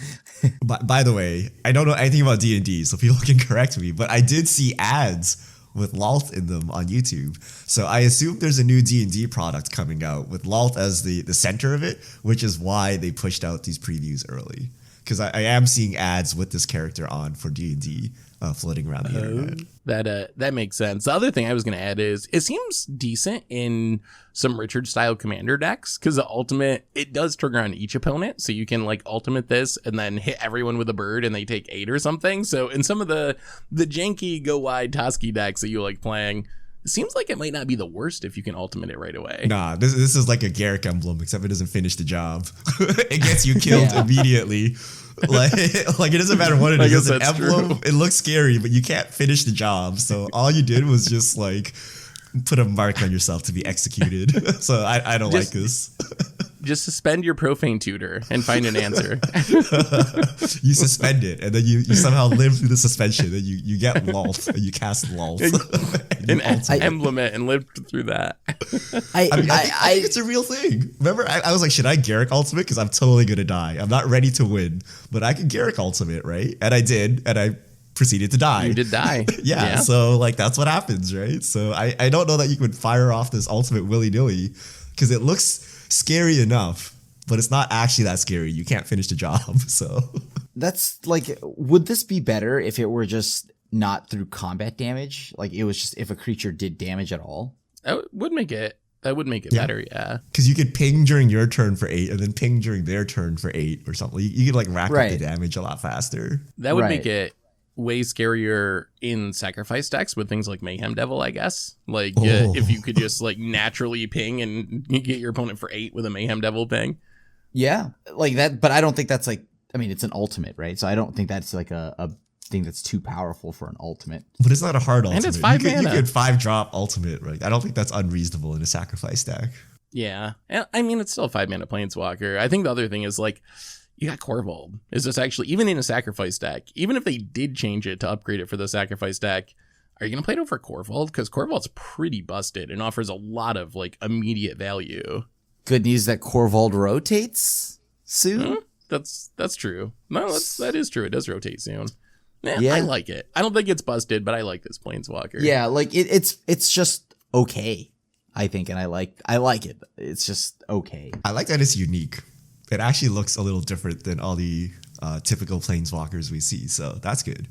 by the way, I don't know anything about D&D, so people can correct me, but I did see ads with Lolth in them on YouTube. So I assume there's a new D&D product coming out with Lolth as the center of it, which is why they pushed out these previews early. Because I am seeing ads with this character on for D&D floating around the internet. That makes sense. The other thing I was going to add is it seems decent in some Richard style commander decks because the ultimate, it does trigger on each opponent. So you can like ultimate this and then hit everyone with a bird and they take 8 or something. So in some of the janky go wide Toski decks that you like playing, it seems like it might not be the worst if you can ultimate it right away. Nah, this is like a Garrick emblem, except it doesn't finish the job. It gets you killed immediately. Like it doesn't matter what it is. It's an emblem. True. It looks scary, but you can't finish the job. So all you did was just like put a mark on yourself to be executed. So I don't like this. Just suspend your Profane Tutor and find an answer. You suspend it, and then you somehow live through the suspension, and you get Lolth, and you cast Lolth. and emblem it and live through that. I think it's a real thing. Remember, I was like, should I Garrick ultimate? Because I'm totally going to die. I'm not ready to win, but I can Garrick ultimate, right? And I did, and I proceeded to die. You did die. yeah, so like that's what happens, right? So I don't know that you could fire off this ultimate willy-nilly, because it looks scary enough, but it's not actually that scary. You can't finish the job. So that's like, would this be better if it were just not through combat damage? Like it was just if a creature did damage at all? That would make it better, yeah. Because you could ping during your turn for 8 and then ping during their turn for 8 or something. You could like rack up the damage a lot faster. That would make it way scarier in sacrifice decks with things like Mayhem Devil, I guess. Like if you could just like naturally ping and you get your opponent for 8 with a Mayhem Devil ping. Yeah, like that. But I don't think that's like, I mean, it's an ultimate, right? So I don't think that's like a thing that's too powerful for an ultimate. But it's not a hard ultimate. And it's 5 mana. You could 5-drop ultimate, right? I don't think that's unreasonable in a sacrifice deck. Yeah. I mean, it's still a 5 mana Planeswalker. I think the other thing is like, you got Korvold. Is this actually, even in a sacrifice deck, even if they did change it to upgrade it for the sacrifice deck, are you going to play it over Korvold? Because Korvold's pretty busted and offers a lot of like immediate value. Good news that Korvold rotates soon. That's true. No, that is true. It does rotate soon. Yeah, I like it. I don't think it's busted, but I like this Planeswalker. Yeah, like it's just okay, I think, and I like it. It's just okay. I like that it's unique. It actually looks a little different than all the typical Planeswalkers we see, so that's good.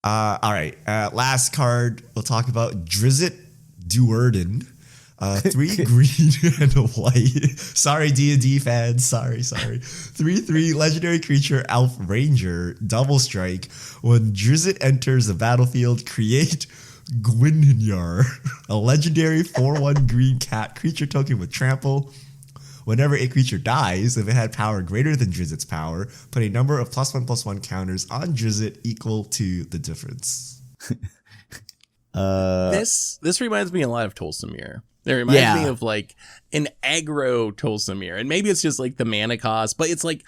All right, last card we'll talk about, Drizzt Do'Urden. 3 green and a white. Sorry, D&D fans. Sorry. 3/3 legendary creature, Elf Ranger, double strike. When Drizzt enters the battlefield, create Gwynnyar, a legendary 4/1 green cat creature token with trample. Whenever a creature dies, if it had power greater than Drizzt's power, put a number of +1/+1 counters on Drizzt equal to the difference. This reminds me a lot of Tolsimir. It reminds me of like an aggro Tolsimir, and maybe it's just like the mana cost, but it's like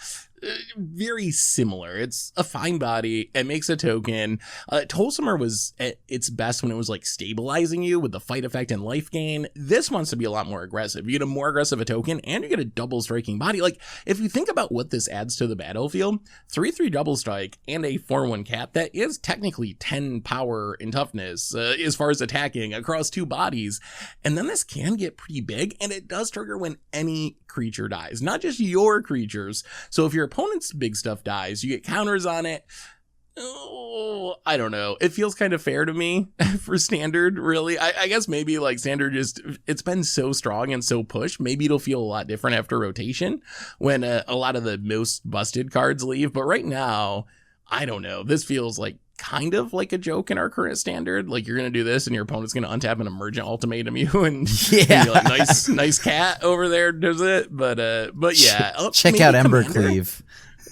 very similar. It's a fine body. It makes a token. Tolsimir was at its best when it was like stabilizing you with the fight effect and life gain. This wants to be a lot more aggressive. You get a more aggressive token and you get a double striking body. Like if you think about what this adds to the battlefield, 3/3 double strike and a 4/1 cat, that is technically 10 power and toughness as far as attacking across 2 bodies. And then this can get pretty big, and it does trigger when any creature dies, not just your creatures. So if your opponent's big stuff dies, you get counters on it. Oh, I don't know. It feels kind of fair to me for standard, really. I guess maybe like standard just, it's been so strong and so pushed. Maybe it'll feel a lot different after rotation when a lot of the most busted cards leave. But right now, I don't know. This feels like kind of like a joke in our current standard. Like you're going to do this and your opponent's going to untap an emergent ultimatum you and be like, nice cat over there does it. But yeah. Check out Embercleave.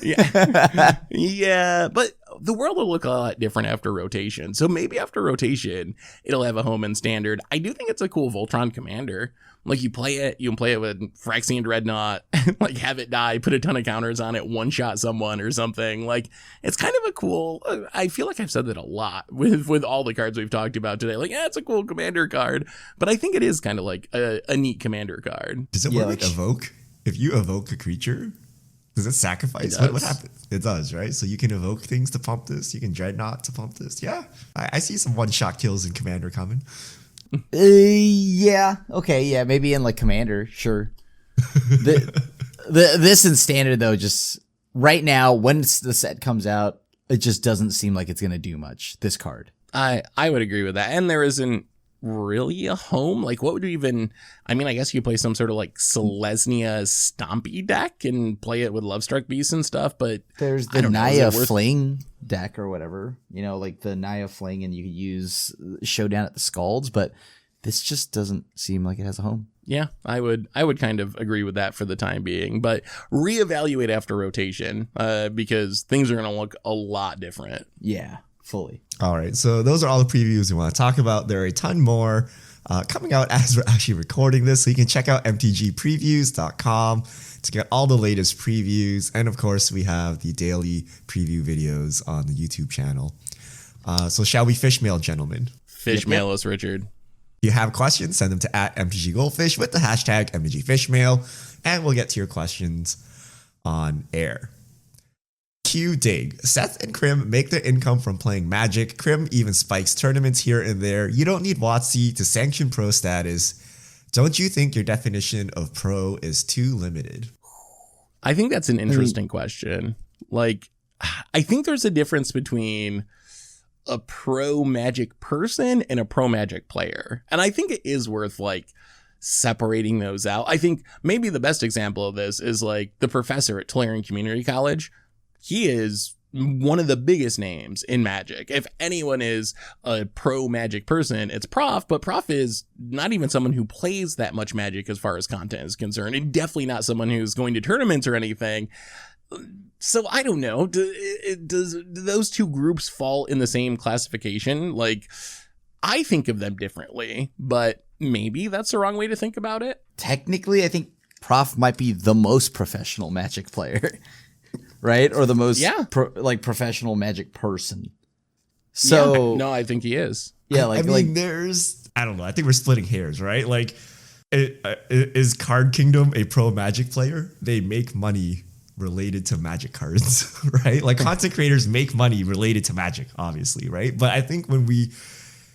Yeah. Yeah. But the world will look a lot different after rotation. So maybe after rotation, it'll have a home in standard. I do think it's a cool Voltron commander. Like you can play it with Phyrexian Dreadnought, like have it die, put a ton of counters on it, one shot someone or something. Like it's kind of a cool. I feel like I've said that a lot with all the cards we've talked about today. Like, yeah, it's a cool commander card, but I think it is kind of like a neat commander card. Does it work like evoke? If you evoke a creature, does it sacrifice? What happens? It does, right? So you can evoke things to pump this. You can Dreadnought to pump this. Yeah, I see some one-shot kills in Commander coming. Yeah. Okay. Yeah. Maybe in like Commander. Sure. This in Standard though, just right now when the set comes out, it just doesn't seem like it's gonna do much. This card. I would agree with that, and there isn't really a home. Like what would you even, I mean, I guess you play some sort of like Selesnya Stompy deck and play it with Lovestruck Beasts and stuff, but there's the Naya Fling deck or whatever, you know, like the Naya Fling, and you could use Showdown at the Scalds, but this just doesn't seem like it has a home. Yeah, I would kind of agree with that for the time being, but reevaluate after rotation because things are going to look a lot different. Yeah, fully. All right, so those are all the previews we want to talk about. There are a ton more coming out as we're actually recording this, so you can check out mtgpreviews.com to get all the latest previews. And of course, we have the daily preview videos on the YouTube channel. So shall we fishmail, gentlemen? Fishmail us, Richard. If you have questions, send them to @MTGGoldfish with the hashtag MTGFishmail, and we'll get to your questions on air. Q Dig. Seth and Krim make their income from playing Magic. Krim even spikes tournaments here and there. You don't need WotC to sanction pro status. Don't you think your definition of pro is too limited? I think that's an interesting question. Like, I think there's a difference between a pro Magic person and a pro Magic player. And I think it is worth like separating those out. I think maybe the best example of this is like the professor at Tolarian Community College. He is one of the biggest names in Magic. If anyone is a pro Magic person, it's Prof, but Prof is not even someone who plays that much Magic as far as content is concerned, and definitely not someone who's going to tournaments or anything. So I don't know. Do those two groups fall in the same classification? Like, I think of them differently, but maybe that's the wrong way to think about it. Technically, I think Prof might be the most professional Magic player. Right? Or the most professional Magic person. So yeah, no, I think he is. Yeah, I mean, there's, I don't know. I think we're splitting hairs, right? Like, is Card Kingdom a pro Magic player? They make money related to Magic cards, right? Like content creators make money related to Magic, obviously, right? But I think when we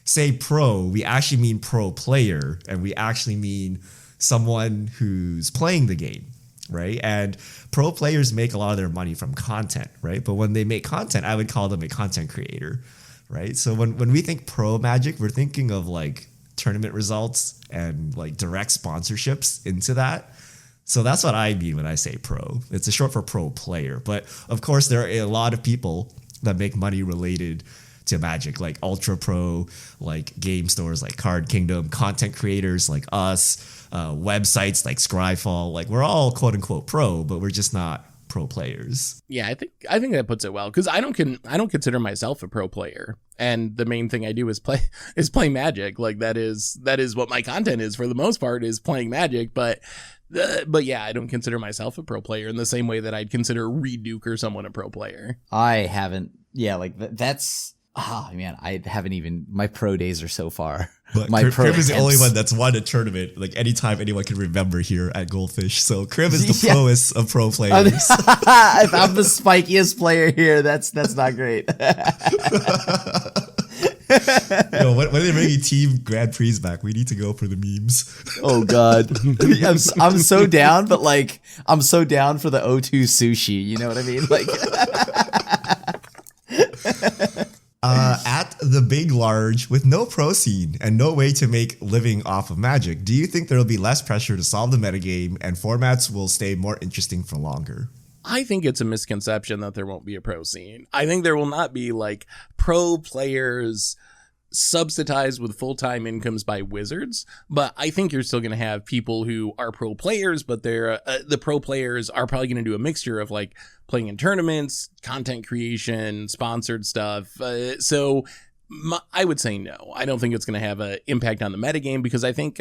say pro, we actually mean pro player, and we actually mean someone who's playing the game. Right. And pro players make a lot of their money from content. Right. But when they make content, I would call them a content creator. Right. So when we think pro Magic, we're thinking of like tournament results and like direct sponsorships into that. So that's what I mean when I say pro. It's a short for pro player. But of course, there are a lot of people that make money related to Magic, like Ultra Pro, like game stores like Card Kingdom, content creators like us, websites like Scryfall. Like we're all quote unquote pro, but we're just not pro players. Yeah, I think that puts it well, because I don't consider myself a pro player, and the main thing I do is play Magic. Like that is what my content is for the most part, is playing Magic. But yeah, I don't consider myself a pro player in the same way that I'd consider Reed Duke or someone a pro player. I haven't. Yeah, like that's. Oh man, I haven't even. My pro days are so far. But my Krim is the only one that's won a tournament like anytime anyone can remember here at Goldfish. So Krim is the proest of pro players. If I'm the spikiest player here, that's not great. Yo, when are they bringing Team Grand Prix back? We need to go for the memes. Oh God, I'm so down, but like I'm so down for the O2 sushi. You know what I mean? Like. At the big large, with no pro scene and no way to make living off of Magic, do you think there will be less pressure to solve the metagame and formats will stay more interesting for longer? I think it's a misconception that there won't be a pro scene. I think there will not be like pro players subsidized with full-time incomes by wizards, but I think you're still going to have people who are pro players, but they're the pro players are probably going to do a mixture of like playing in tournaments, content creation, sponsored stuff. So I would say no. I don't think it's going to have an impact on the metagame because I think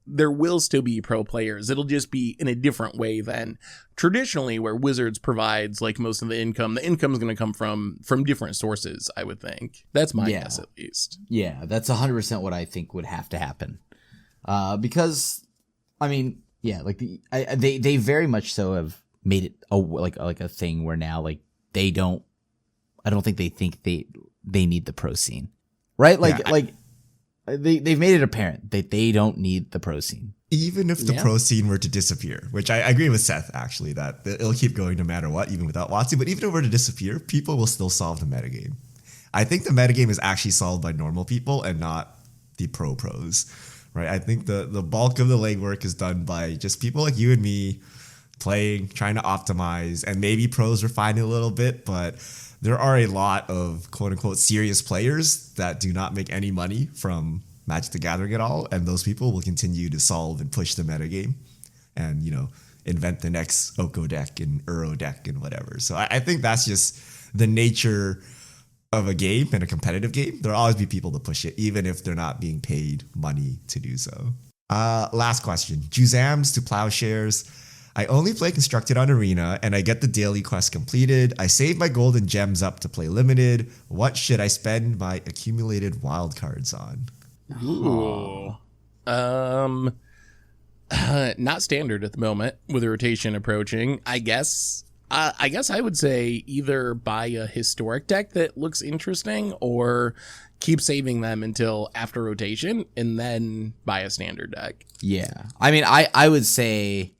there will still be pro players. It'll just be in a different way than traditionally where Wizards provides like most of the income. The income is going to come from different sources, I would think. That's my guess at least. Yeah, that's 100% what I think would have to happen. Because, I mean, yeah, like they very much so have made it a thing where now like I don't think they think they need the pro scene, right? They've made it apparent that they don't need the pro scene. Even if the pro scene were to disappear, which I agree with Seth, actually, that it'll keep going no matter what, even without WotC. But even if it were to disappear, people will still solve the metagame. I think the metagame is actually solved by normal people and not the pros, right? I think the bulk of the legwork is done by just people like you and me playing, trying to optimize, and maybe pros refine it a little bit, but there are a lot of quote-unquote serious players that do not make any money from Magic the Gathering at all, and those people will continue to solve and push the metagame and, invent the next Oko deck and Uro deck and whatever. So I think that's just the nature of a game and a competitive game. There'll always be people to push it, even if they're not being paid money to do so. Last question. Juzams to Plowshares. I only play Constructed on Arena, and I get the daily quest completed. I save my golden gems up to play Limited. What should I spend my accumulated wildcards on? Ooh. Not standard at the moment with the rotation approaching. I guess I would say either buy a historic deck that looks interesting or keep saving them until after rotation and then buy a standard deck. Yeah. I mean, I would say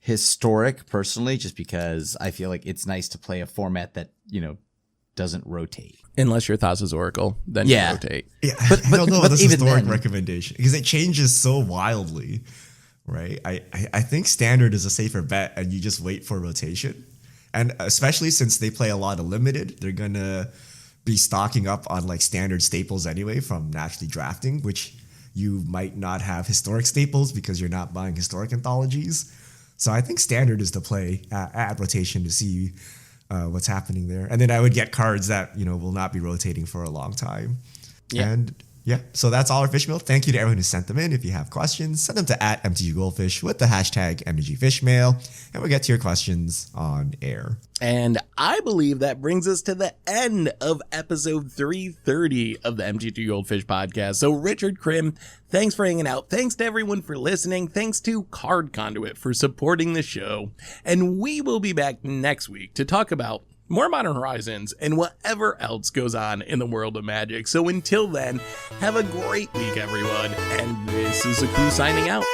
historic personally, just because I feel like it's nice to play a format that, doesn't rotate. Unless you're Thassa's Oracle, then you rotate. Yeah, but I don't know if this is historic recommendation because it changes so wildly, right? I think standard is a safer bet and you just wait for rotation. And especially since they play a lot of limited, they're going to be stocking up on like standard staples anyway from naturally drafting, which you might not have historic staples because you're not buying historic anthologies. So I think standard is the play at rotation to see what's happening there. And then I would get cards that, will not be rotating for a long time. Yeah. And yeah, so that's all our Fishmail. Thank you to everyone who sent them in. If you have questions, send them to @MTGGoldfish with the hashtag MTGFishmail, and we'll get to your questions on air. And I believe that brings us to the end of episode 330 of the MTG Goldfish podcast. So Richard Krim, thanks for hanging out. Thanks to everyone for listening. Thanks to Card Conduit for supporting the show. And we will be back next week to talk about more Modern Horizons and whatever else goes on in the world of Magic. So until then, have a great week, everyone. And this is Aku signing out.